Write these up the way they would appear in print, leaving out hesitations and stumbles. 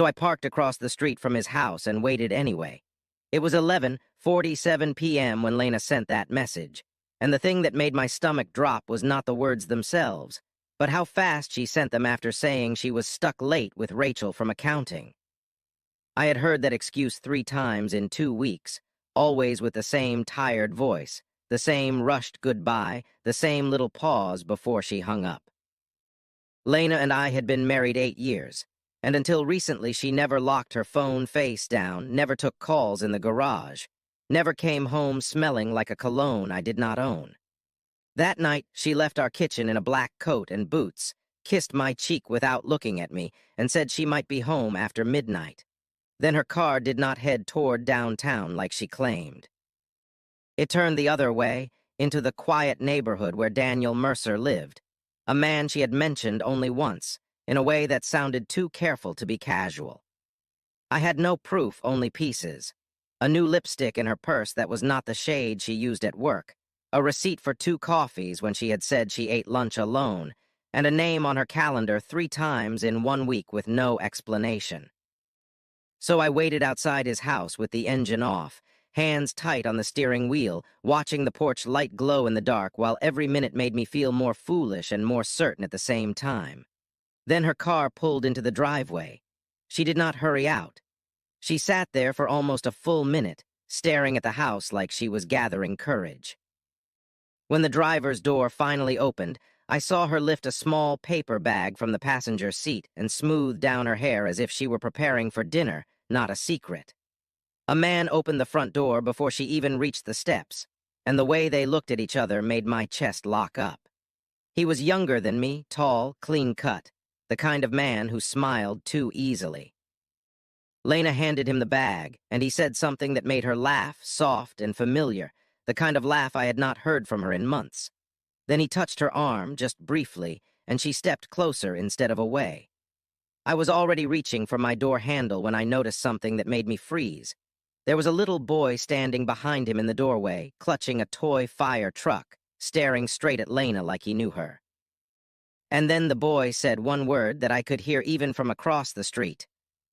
So I parked across the street from his house and waited anyway. It was 11:47 p.m. when Lena sent that message, and the thing that made my stomach drop was not the words themselves, but how fast she sent them after saying she was stuck late with Rachel from accounting. I had heard that excuse 3 times in 2 weeks, always with the same tired voice, the same rushed goodbye, the same little pause before she hung up. Lena and I had been married 8 years, and until recently she never locked her phone face down, never took calls in the garage, never came home smelling like a cologne I did not own. That night, she left our kitchen in a black coat and boots, kissed my cheek without looking at me, and said she might be home after midnight. Then her car did not head toward downtown like she claimed. It turned the other way, into the quiet neighborhood where Daniel Mercer lived, a man she had mentioned only once, in a way that sounded too careful to be casual. I had no proof, only pieces. A new lipstick in her purse that was not the shade she used at work, a receipt for 2 coffees when she had said she ate lunch alone, and a name on her calendar 3 times in 1 week with no explanation. So I waited outside his house with the engine off, hands tight on the steering wheel, watching the porch light glow in the dark while every minute made me feel more foolish and more certain at the same time. Then her car pulled into the driveway. She did not hurry out. She sat there for almost a full minute, staring at the house like she was gathering courage. When the driver's door finally opened, I saw her lift a small paper bag from the passenger seat and smooth down her hair as if she were preparing for dinner, not a secret. A man opened the front door before she even reached the steps, and the way they looked at each other made my chest lock up. He was younger than me, tall, clean-cut, the kind of man who smiled too easily. Lena handed him the bag, and he said something that made her laugh, soft and familiar, the kind of laugh I had not heard from her in months. Then he touched her arm, just briefly, and she stepped closer instead of away. I was already reaching for my door handle when I noticed something that made me freeze. There was a little boy standing behind him in the doorway, clutching a toy fire truck, staring straight at Lena like he knew her. And then the boy said one word that I could hear even from across the street.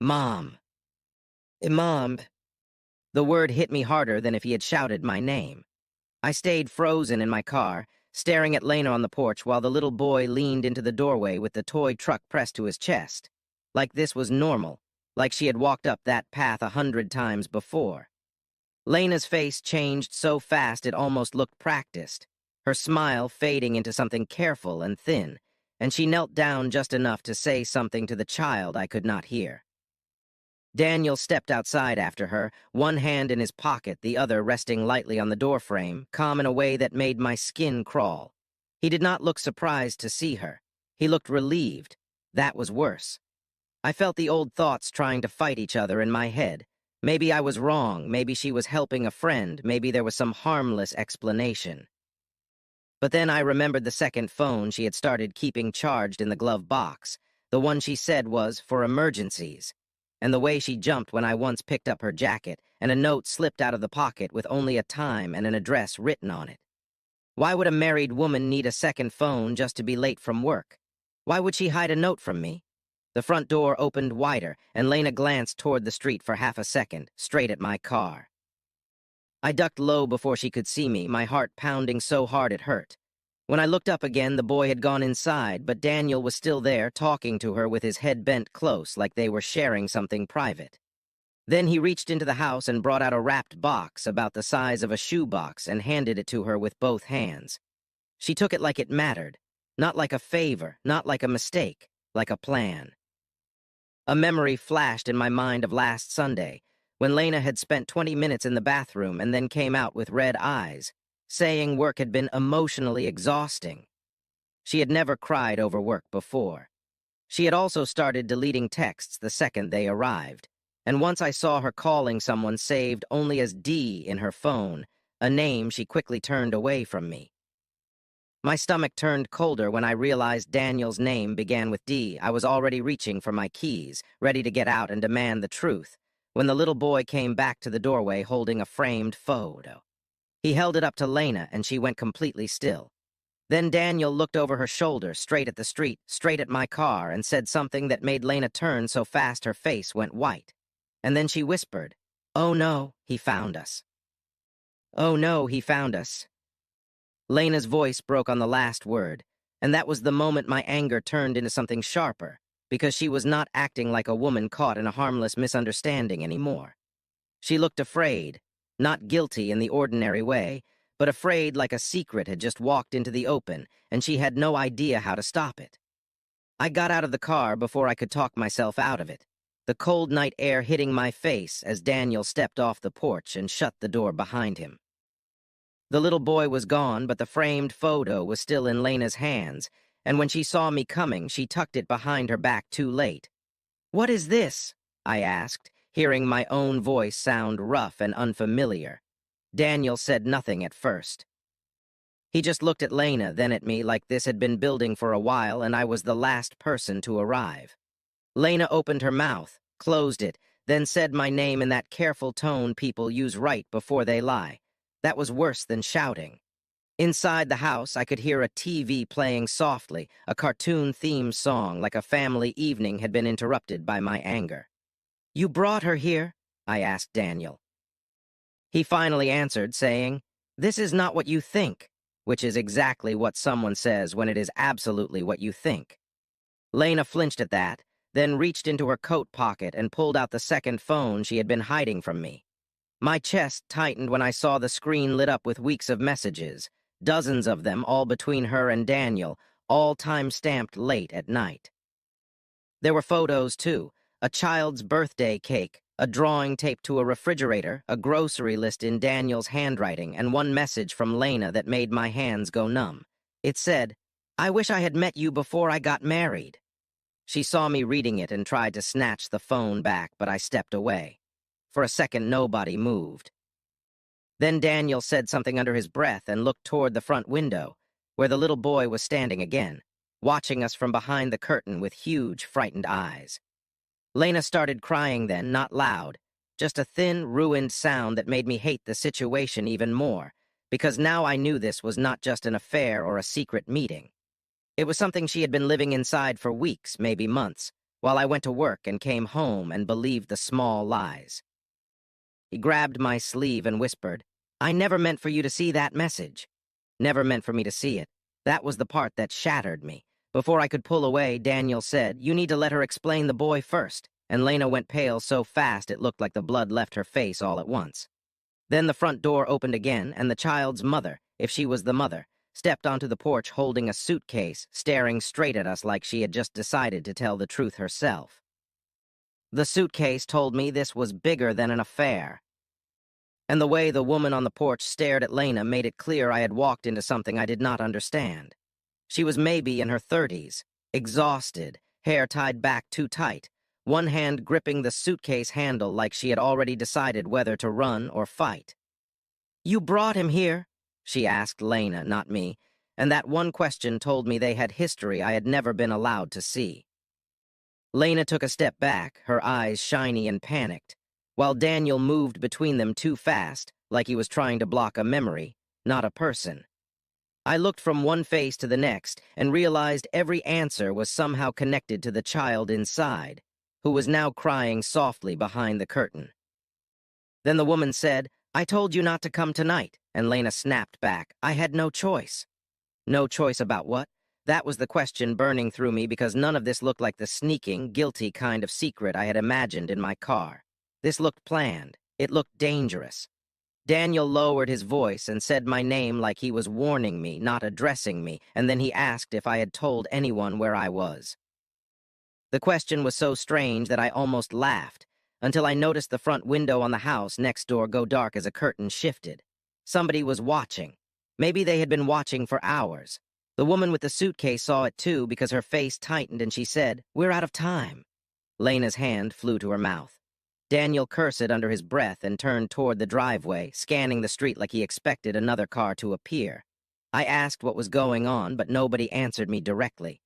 Mom. Mom. The word hit me harder than if he had shouted my name. I stayed frozen in my car, staring at Lena on the porch while the little boy leaned into the doorway with the toy truck pressed to his chest. Like this was normal, like she had walked up that path 100 times before. Lena's face changed so fast it almost looked practiced, her smile fading into something careful and thin, and she knelt down just enough to say something to the child I could not hear. Daniel stepped outside after her, one hand in his pocket, the other resting lightly on the doorframe, calm in a way that made my skin crawl. He did not look surprised to see her. He looked relieved. That was worse. I felt the old thoughts trying to fight each other in my head. Maybe I was wrong, maybe she was helping a friend, maybe there was some harmless explanation. But then I remembered the second phone she had started keeping charged in the glove box, the one she said was for emergencies. And the way she jumped when I once picked up her jacket, and a note slipped out of the pocket with only a time and an address written on it. Why would a married woman need a second phone just to be late from work? Why would she hide a note from me? The front door opened wider, and Lena glanced toward the street for half a second, straight at my car. I ducked low before she could see me, my heart pounding so hard it hurt. When I looked up again, the boy had gone inside, but Daniel was still there, talking to her with his head bent close, like they were sharing something private. Then he reached into the house and brought out a wrapped box about the size of a shoebox and handed it to her with both hands. She took it like it mattered, not like a favor, not like a mistake, like a plan. A memory flashed in my mind of last Sunday, when Lena had spent 20 minutes in the bathroom and then came out with red eyes, saying work had been emotionally exhausting. She had never cried over work before. She had also started deleting texts the second they arrived, and once I saw her calling someone saved only as D in her phone, a name she quickly turned away from me. My stomach turned colder when I realized Daniel's name began with D. I was already reaching for my keys, ready to get out and demand the truth, when the little boy came back to the doorway holding a framed photo. He held it up to Lena, and she went completely still. Then Daniel looked over her shoulder, straight at the street, straight at my car, and said something that made Lena turn so fast her face went white. And then she whispered, "Oh no, he found us. Oh no, he found us." Lena's voice broke on the last word, and that was the moment my anger turned into something sharper, because she was not acting like a woman caught in a harmless misunderstanding anymore. She looked afraid, not guilty in the ordinary way, but afraid like a secret had just walked into the open, and she had no idea how to stop it. I got out of the car before I could talk myself out of it, the cold night air hitting my face as Daniel stepped off the porch and shut the door behind him. The little boy was gone, but the framed photo was still in Lena's hands, and when she saw me coming, she tucked it behind her back too late. "What is this?" I asked, hearing my own voice sound rough and unfamiliar. Daniel said nothing at first. He just looked at Lena, then at me, like this had been building for a while and I was the last person to arrive. Lena opened her mouth, closed it, then said my name in that careful tone people use right before they lie. That was worse than shouting. Inside the house, I could hear a TV playing softly, a cartoon theme song like a family evening had been interrupted by my anger. "You brought her here?" I asked Daniel. He finally answered, saying, "This is not what you think," which is exactly what someone says when it is absolutely what you think. Lena flinched at that, then reached into her coat pocket and pulled out the second phone she had been hiding from me. My chest tightened when I saw the screen lit up with weeks of messages, dozens of them, all between her and Daniel, all time-stamped late at night. There were photos, too, a child's birthday cake, a drawing taped to a refrigerator, a grocery list in Daniel's handwriting, and one message from Lena that made my hands go numb. It said, "I wish I had met you before I got married." She saw me reading it and tried to snatch the phone back, but I stepped away. For a second, nobody moved. Then Daniel said something under his breath and looked toward the front window, where the little boy was standing again, watching us from behind the curtain with huge, frightened eyes. Lena started crying then, not loud, just a thin, ruined sound that made me hate the situation even more, because now I knew this was not just an affair or a secret meeting. It was something she had been living inside for weeks, maybe months, while I went to work and came home and believed the small lies. He grabbed my sleeve and whispered, "I never meant for you to see that message." Never meant for me to see it. That was the part that shattered me. Before I could pull away, Daniel said, "You need to let her explain the boy first," and Lena went pale so fast it looked like the blood left her face all at once. Then the front door opened again, and the child's mother, if she was the mother, stepped onto the porch holding a suitcase, staring straight at us like she had just decided to tell the truth herself. The suitcase told me this was bigger than an affair. And the way the woman on the porch stared at Lena made it clear I had walked into something I did not understand. She was maybe in her 30s, exhausted, hair tied back too tight, one hand gripping the suitcase handle like she had already decided whether to run or fight. "You brought him here?" she asked Lena, not me, and that one question told me they had history I had never been allowed to see. Lena took a step back, her eyes shiny and panicked, while Daniel moved between them too fast, like he was trying to block a memory, not a person. I looked from one face to the next and realized every answer was somehow connected to the child inside, who was now crying softly behind the curtain. Then the woman said, "I told you not to come tonight," and Lena snapped back, "I had no choice." No choice about what? That was the question burning through me because none of this looked like the sneaking, guilty kind of secret I had imagined in my car. This looked planned. It looked dangerous. Daniel lowered his voice and said my name like he was warning me, not addressing me, and then he asked if I had told anyone where I was. The question was so strange that I almost laughed, until I noticed the front window on the house next door go dark as a curtain shifted. Somebody was watching. Maybe they had been watching for hours. The woman with the suitcase saw it too because her face tightened and she said, "We're out of time." Lena's hand flew to her mouth. Daniel cursed under his breath and turned toward the driveway, scanning the street like he expected another car to appear. I asked what was going on, but nobody answered me directly.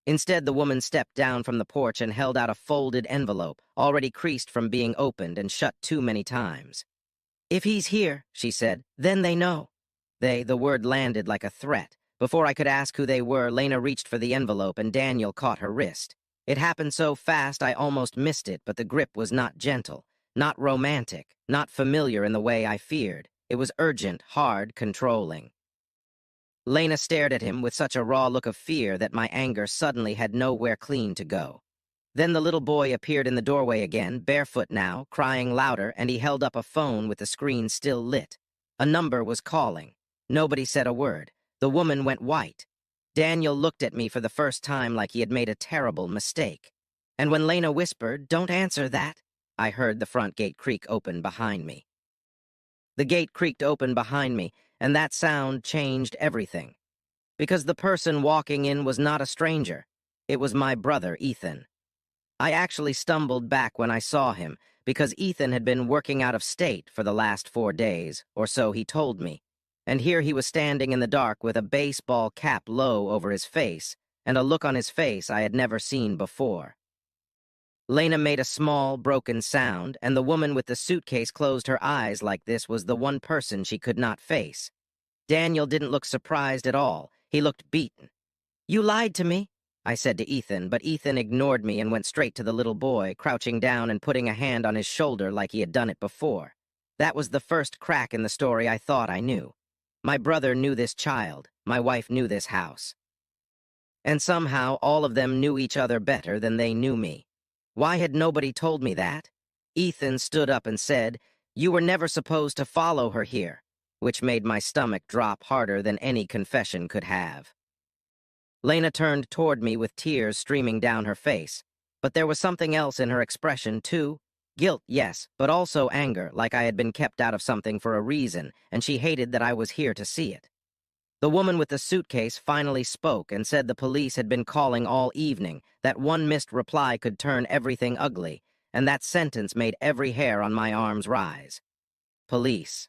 Instead, the woman stepped down from the porch and held out a folded envelope, already creased from being opened and shut too many times. "If he's here," she said, "then they know." The word landed like a threat, Before I could ask who they were, Lena reached for the envelope and Daniel caught her wrist. It happened so fast I almost missed it, but the grip was not gentle, not romantic, not familiar in the way I feared. It was urgent, hard, controlling. Lena stared at him with such a raw look of fear that my anger suddenly had nowhere clean to go. Then the little boy appeared in the doorway again, barefoot now, crying louder, and he held up a phone with the screen still lit. A number was calling. Nobody said a word. The woman went white. Daniel looked at me for the first time like he had made a terrible mistake. And when Lena whispered, "Don't answer that," I heard the front gate creak open behind me. The gate creaked open behind me, and that sound changed everything. Because the person walking in was not a stranger. It was my brother, Ethan. I actually stumbled back when I saw him, because Ethan had been working out of state for the last 4 days, or so he told me. And here he was standing in the dark with a baseball cap low over his face, and a look on his face I had never seen before. Lena made a small, broken sound, and the woman with the suitcase closed her eyes like this was the one person she could not face. Daniel didn't look surprised at all. He looked beaten. "You lied to me," I said to Ethan, but Ethan ignored me and went straight to the little boy, crouching down and putting a hand on his shoulder like he had done it before. That was the first crack in the story I thought I knew. My brother knew this child. My wife knew this house. And somehow all of them knew each other better than they knew me. Why had nobody told me that? Ethan stood up and said, "You were never supposed to follow her here," which made my stomach drop harder than any confession could have. Lena turned toward me with tears streaming down her face, but there was something else in her expression, too. Guilt, yes, but also anger, like I had been kept out of something for a reason, and she hated that I was here to see it. The woman with the suitcase finally spoke and said the police had been calling all evening, that one missed reply could turn everything ugly, and that sentence made every hair on my arms rise. Police.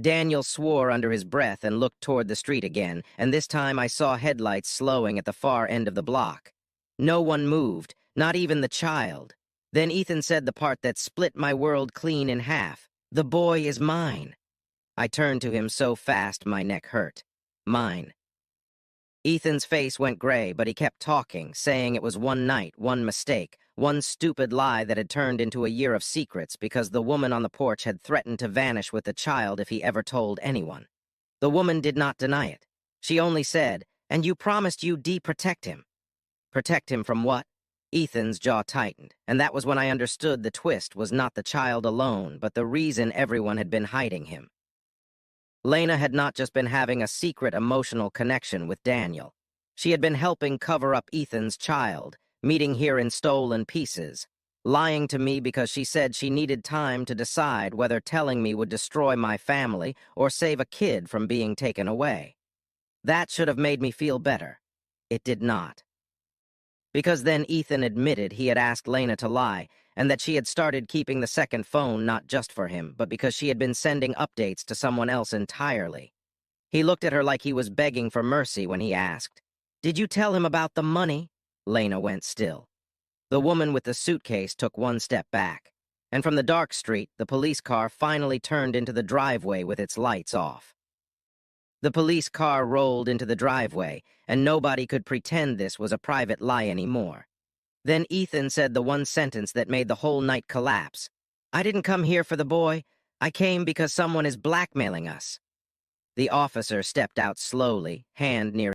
Daniel swore under his breath and looked toward the street again, and this time I saw headlights slowing at the far end of the block. No one moved, not even the child. Then Ethan said the part that split my world clean in half. "The boy is mine." I turned to him so fast my neck hurt. Mine. Ethan's face went gray, but he kept talking, saying it was one night, one mistake, one stupid lie that had turned into a year of secrets because the woman on the porch had threatened to vanish with the child if he ever told anyone. The woman did not deny it. She only said, "And you promised you'd protect him." Protect him from what? Ethan's jaw tightened, and that was when I understood the twist was not the child alone, but the reason everyone had been hiding him. Lena had not just been having a secret emotional connection with Daniel. She had been helping cover up Ethan's child, meeting here in stolen pieces, lying to me because she said she needed time to decide whether telling me would destroy my family or save a kid from being taken away. That should have made me feel better. It did not. Because then Ethan admitted he had asked Lena to lie, and that she had started keeping the second phone not just for him, but because she had been sending updates to someone else entirely. He looked at her like he was begging for mercy when he asked, "Did you tell him about the money?" Lena went still. The woman with the suitcase took one step back, and from the dark street, the police car finally turned into the driveway with its lights off. The police car rolled into the driveway, and nobody could pretend this was a private lie anymore. Then Ethan said the one sentence that made the whole night collapse. "I didn't come here for the boy. I came because someone is blackmailing us." The officer stepped out slowly, hand near